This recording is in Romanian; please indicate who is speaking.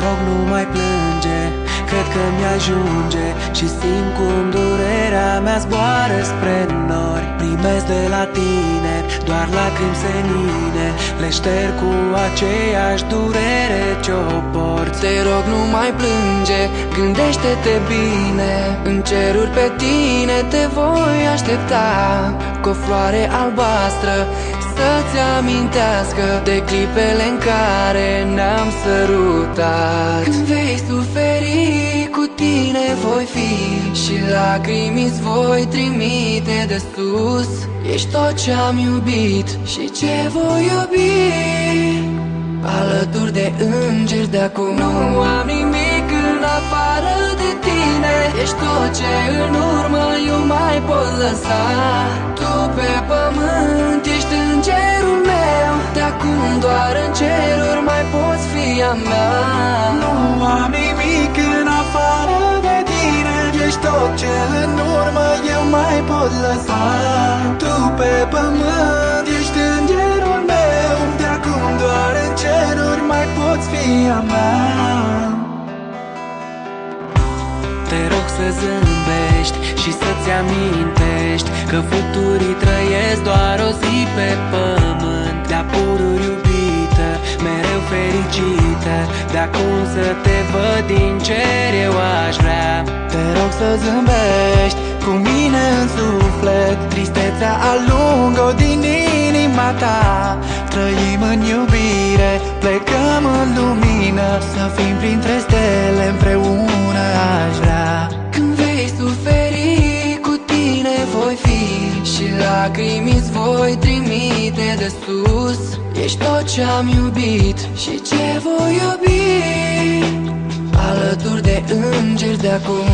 Speaker 1: rog, nu mai plânge, cred că mi-ajunge și simt cum durerea mea zboară spre nori. Primesc de la tine doar lacrimi senine, le șterg cu aceeași durere ce-o porți.
Speaker 2: Te rog, nu mai plânge, gândește-te bine, în ceruri pe tine te voi aștepta, cu o floare albastră să-ți amintească de clipele în care ne-am sărutat. Când vei suferi, cu tine voi fi și lacrimi îți voi trimite de sus. Ești tot ce-am iubit și ce voi iubi, alături de îngeri de acum. Nu am nimic în afară de tine, ești tot ce în urmă eu mai pot lăsa. Tu pe pământ ești îngerul meu, de acum doar în ceruri mai poți fi a mea.
Speaker 1: Nu am nimic în afară de tine, ești tot ce în urmă eu mai pot lăsa. Tu pe pământ ești îngerul meu, de acum doar în ceruri mai poți fi a mea. Te rog să zâmbești și să-ți amintești că fluturii trăiesc doar o zi pe pământ. De-a pururi iubită, mereu fericită, de acum să te văd din cer eu aș vrea. Te rog să zâmbești cu mine în suflet, tristețea alungă-o din inima ta. Trăim în iubire, plecăm în lumină, să fim printre stele împreună aș vrea.
Speaker 2: Când vei suferi, cu tine voi fi și lacrimi îți voi trimite de sus. Ești tot ce-am iubit și ce voi iubi, alături de îngeri de acum.